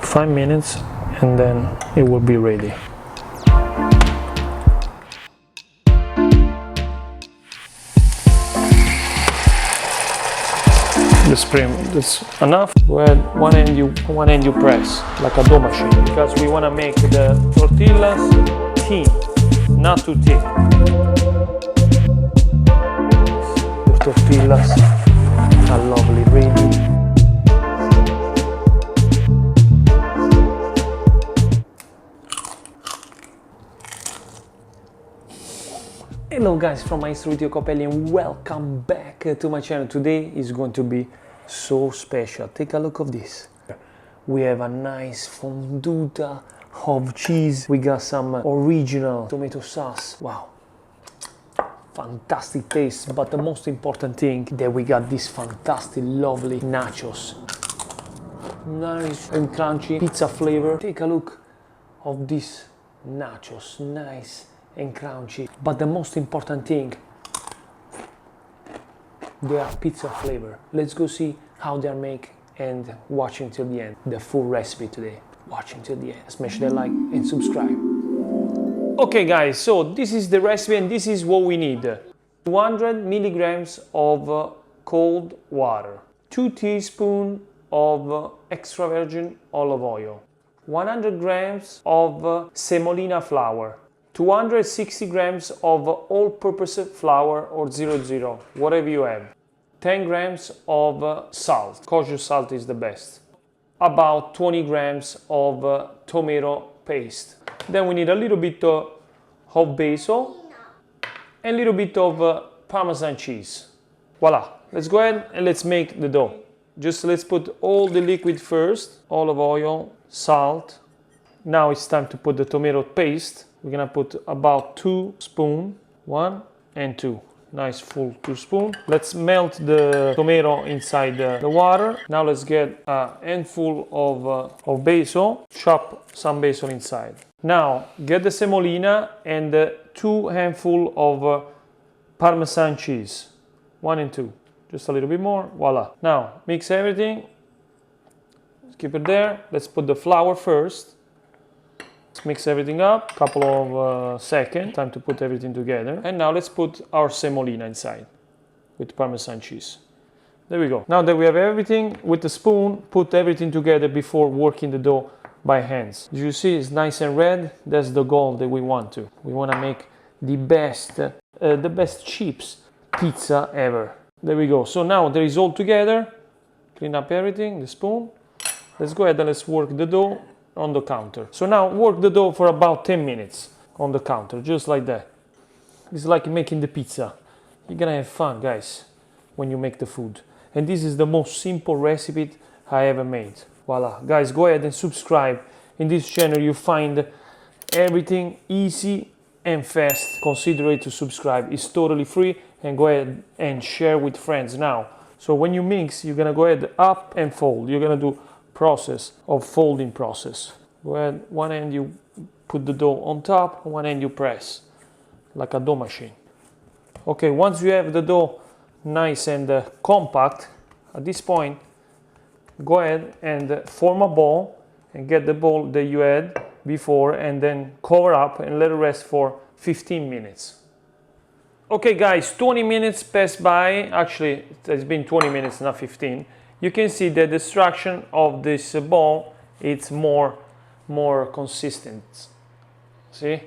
5 minutes and then it will be ready. The spring, that's enough. Go ahead, one end you press like a dough machine, because we want to make the tortillas thin, not too thick. The tortillas are lovely, ready. Hello guys from Maestro Tio Copelli and welcome back to my channel. Today is going to be so special. Take a look of this. We have a nice fonduta of cheese. We got some original tomato sauce. Wow, fantastic taste. But the most important thing that we got this fantastic lovely nachos. Nice and crunchy pizza flavor. Take a look of this nachos. Nice and crunchy, but the most important thing, they are pizza flavor. Let's go see how they are made and watch until the end the full recipe today. Watch until the end, smash that like and subscribe. Okay guys, so this is the recipe and this is what we need. 200 milligrams of cold water, 2 teaspoons of extra virgin olive oil, 100 grams of semolina flour, 260 grams of all-purpose flour or 00, whatever you have, 10 grams of salt, kosher salt is the best, about 20 grams of tomato paste. Then we need a little bit of basil and a little bit of Parmesan cheese. Voila, let's go ahead and let's make the dough. Just let's put all the liquid first, olive oil, salt. Now it's time to put the tomato paste. We're gonna put about 2 spoons, 1 and 2. Nice full 2 spoons. Let's melt the tomato inside the water. Now let's get a handful of basil. Chop some basil inside. Now get the semolina and 2 handfuls of Parmesan cheese. 1 and 2. Just a little bit more. Voila. Now mix everything. Let's keep it there. Let's put the flour first. Let's mix everything up, couple of seconds, time to put everything together. And now let's put our semolina inside with Parmesan cheese. There we go. Now that we have everything, with the spoon, put everything together before working the dough by hands. As you see, it's nice and red. That's the goal that we want to. We want to make the best chips pizza ever. There we go. So now that is all together, clean up everything, the spoon. Let's go ahead and let's work the dough on the counter. So now work the dough for about 10 minutes on the counter, just like that. It's like making the pizza. You're gonna have fun, guys, when you make the food. And this is the most simple recipe I ever made. Voila. Guys, go ahead and subscribe. In this channel you find everything easy and fast. Consider it to subscribe. It's totally free, and go ahead and share with friends now. So when you mix, you're gonna go ahead up and fold. You're gonna do process of folding process. Go ahead, one end you put the dough on top, one end you press like a dough machine. Okay, once you have the dough nice and compact, at this point go ahead and form a ball and get the ball that you had before and then cover up and let it rest for 15 minutes. Okay guys, 20 minutes passed by. Actually it's been 20 minutes, not 15. You can see that the structure of this ball, it's more consistent. See,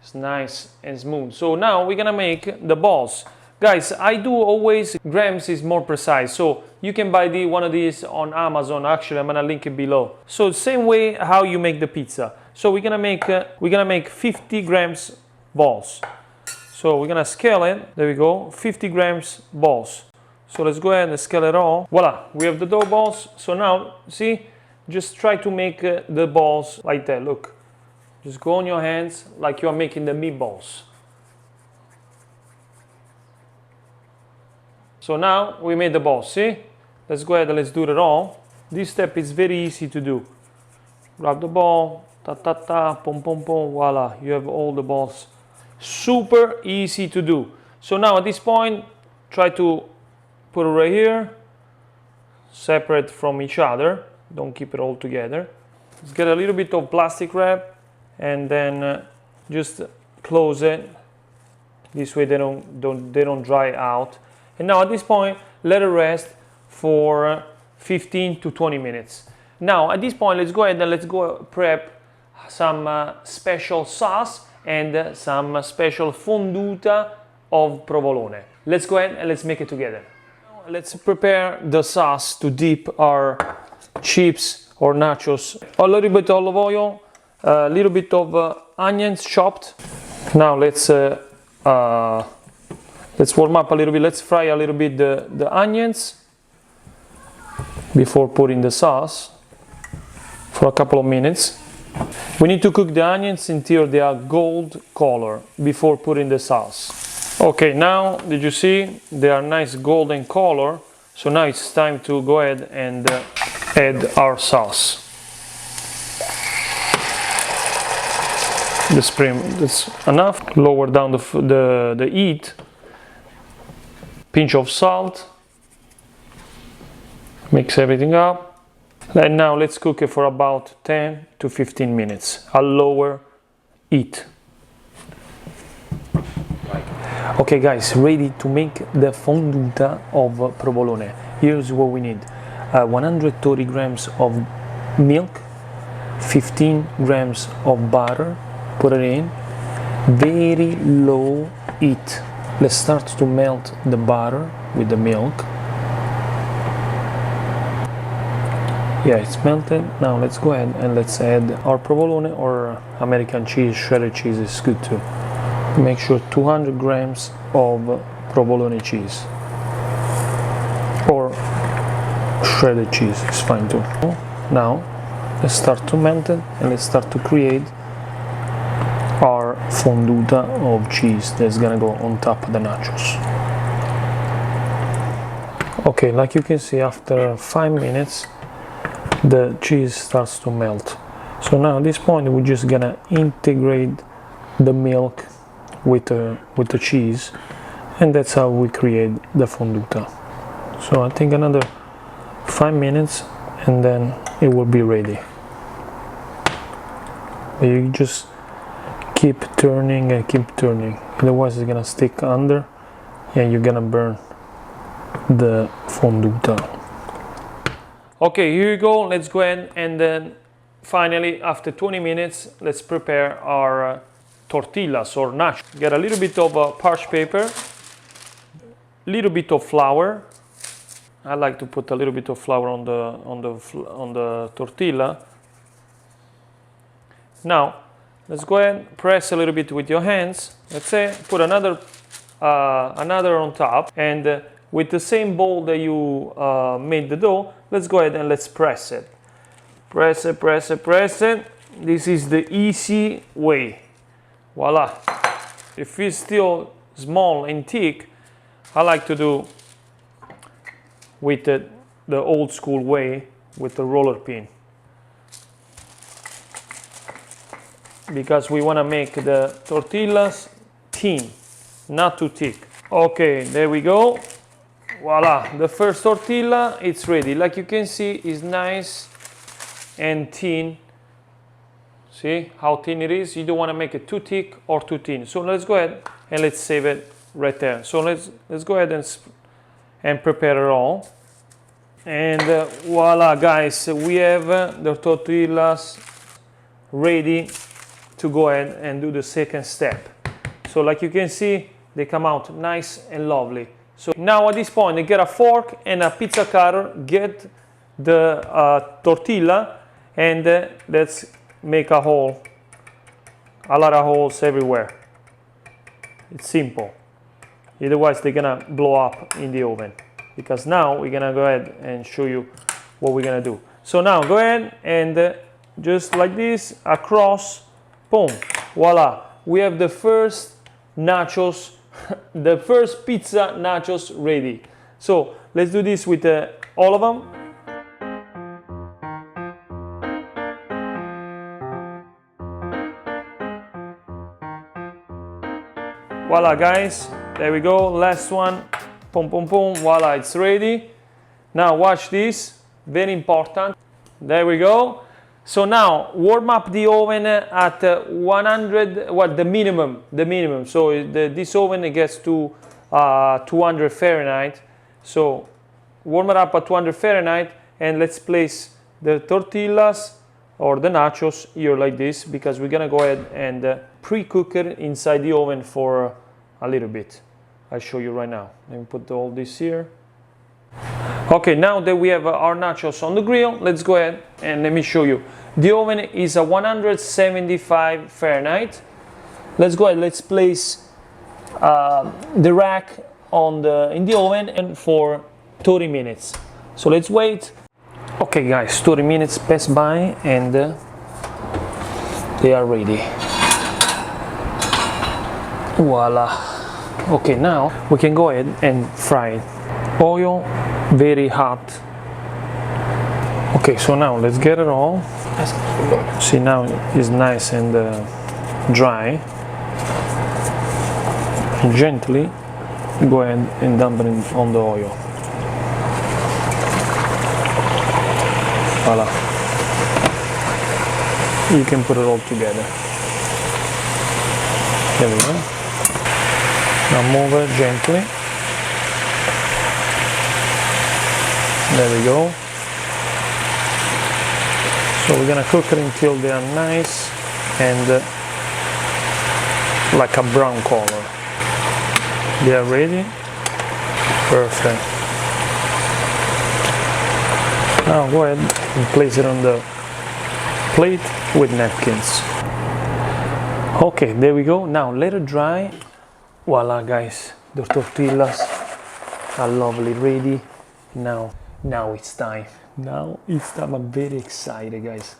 it's nice and smooth. So now we're gonna make the balls. Guys, I do always grams is more precise, so you can buy one of these on Amazon. Actually, I'm gonna link it below. So same way how you make the pizza. So we're gonna make 50 grams balls. So we're gonna scale it. There we go, 50 grams balls. So let's go ahead and scale it all. Voila, we have the dough balls. So now, see, just try to make the balls like that. Look, just go on your hands like you are making the meatballs. So now we made the balls, see? Let's go ahead and let's do it all. This step is very easy to do. Grab the ball, ta ta ta, pom pom pom, voila, you have all the balls. Super easy to do. So now at this point, try to put it right here, separate from each other, don't keep it all together. Let's get a little bit of plastic wrap and then just close it. This way they don't dry out. And now at this point, let it rest for 15 to 20 minutes. Now at this point, let's go ahead and let's go prep some special sauce and some special fonduta of provolone. Let's go ahead and let's make it together. Let's prepare the sauce to dip our chips or nachos. A little bit of olive oil, a little bit of onions chopped. Now let's warm up a little bit. Let's fry a little bit the onions before putting the sauce for a couple of minutes. We need to cook the onions until they are gold color before putting the sauce. Okay, now did you see they are nice golden color? So now it's time to go ahead and add our sauce. The spring, that's enough. Lower down the heat. Pinch of salt. Mix everything up. And now let's cook it for about 10 to 15 minutes. A lower heat. Okay guys, ready to make the fonduta of provolone. Here's what we need. 130 grams of milk, 15 grams of butter, put it in, very low heat. Let's start to melt the butter with the milk. Yeah, it's melted. Now let's go ahead and let's add our provolone or American cheese, shredded cheese is good too. Make sure 200 grams of provolone cheese or shredded cheese is fine too. Now let's start to melt it and let's start to create our fonduta of cheese that's gonna go on top of the nachos. Okay, like you can see, after 5 minutes the cheese starts to melt. So now at this point we're just gonna integrate the milk with the cheese, and that's how we create the fonduta. So I think another 5 minutes and then it will be ready. You just keep turning and keep turning, otherwise it's gonna stick under and you're gonna burn the fonduta. Okay, here you go. Let's go ahead and then finally after 20 minutes let's prepare our tortillas or nachos. Get a little bit of parchment paper, little bit of flour. I like to put a little bit of flour on the tortilla. Now let's go ahead and press a little bit with your hands. Let's say put another on top, and with the same bowl that you made the dough, let's go ahead and let's press it. Press it, press it, press it. This is the easy way. Voila. If it's still small and thick, I like to do with the old school way with the roller pin, because we want to make the tortillas thin, not too thick. Okay, there we go. Voila, the first tortilla, it's ready. Like you can see, it's nice and thin. See how thin it is? You don't want to make it too thick or too thin. So let's go ahead and let's save it right there. So let's go ahead and prepare it all. And voila, guys, we have the tortillas ready to go ahead and do the second step. So like you can see, they come out nice and lovely. So now at this point, you get a fork and a pizza cutter, get the tortilla, and let's make a hole, a lot of holes everywhere. It's simple. Otherwise, they're gonna blow up in the oven. Because now we're gonna go ahead and show you what we're gonna do. So now go ahead and just like this, across, boom, voila. We have the first nachos, the first pizza nachos ready. So let's do this with all of them. Voila, guys, there we go, last one, boom, boom, boom, voila, it's ready. Now watch this, very important. There we go. So now warm up the oven at 100, well, the minimum. So this oven, it gets to 200 Fahrenheit. So warm it up at 200 Fahrenheit, and let's place the tortillas or the nachos here like this, because we're gonna go ahead and pre-cook it inside the oven for a little bit. I'll show you right now. Let me put all this here. Okay, now that we have our nachos on the grill, let's go ahead and let me show you. The oven is at 175 Fahrenheit. Let's go ahead, let's place the rack in the oven and for 30 minutes. So let's wait. Okay guys, 30 minutes pass by and they are ready. Voila. Okay, now we can go ahead and fry it. Oil very hot. Okay, so now let's get it all. See, now it's nice and dry. Gently go ahead and dump it on the oil. Voila. You can put it all together. There we go. Now move it gently. There we go. So we're gonna cook it until they are nice and like a brown color. They are ready. Perfect. Now go ahead and place it on the plate with napkins. Okay, there we go. Now let it dry. Voila guys, the tortillas are lovely ready. Now it's time. I'm very excited guys.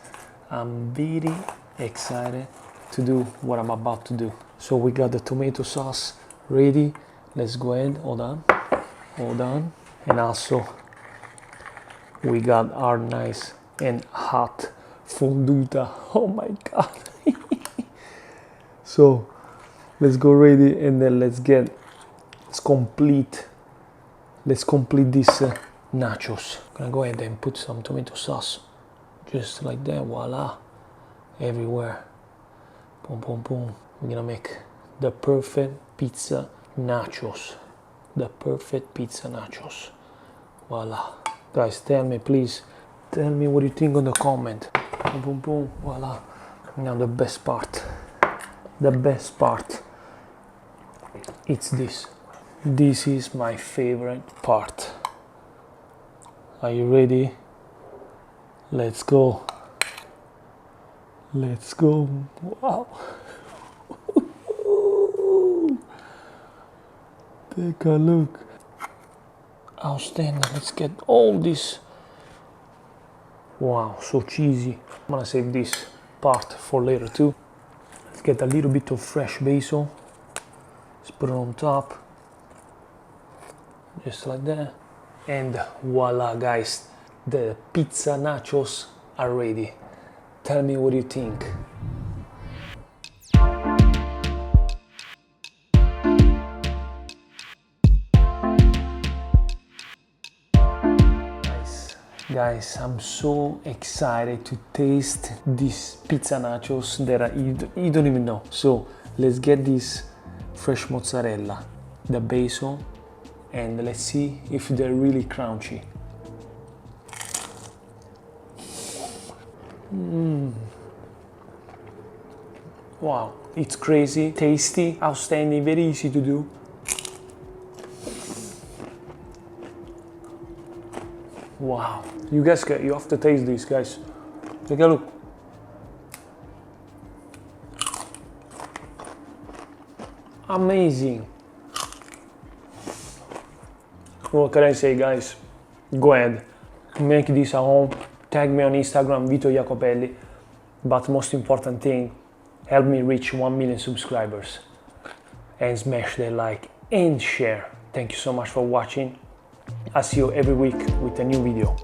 I'm very excited to do what I'm about to do. So we got the tomato sauce ready. Let's go ahead, hold on. And also we got our nice and hot fonduta. Oh my god. So let's go ready and then let's complete this nachos. I'm gonna go ahead and put some tomato sauce just like that. Voila, everywhere. Boom, boom, boom. We're gonna make the perfect pizza nachos. Voila. Guys, please tell me what you think on the comment. Boom, boom, boom. Voila. Now the best part, it's this. This is my favorite part. Are you ready? Let's go. Wow. Take a look. Outstanding. Let's get all this. Wow, so cheesy. I'm gonna save this part for later too. Let's get a little bit of fresh basil. Let's put it on top. Just like that. And voila guys, the pizza nachos are ready. Tell me what you think. Guys, I'm so excited to taste these pizza nachos that you don't even know. So let's get this fresh mozzarella, the basil, and let's see if they're really crunchy. Wow, it's crazy, tasty, outstanding, very easy to do. Wow, you have to taste this, guys. Take a look. Amazing. What can I say, guys? Go ahead, make this at home. Tag me on Instagram, Vito Jacopelli. But most important thing, help me reach 1 million subscribers. And smash that like and share. Thank you so much for watching. I'll see you every week with a new video.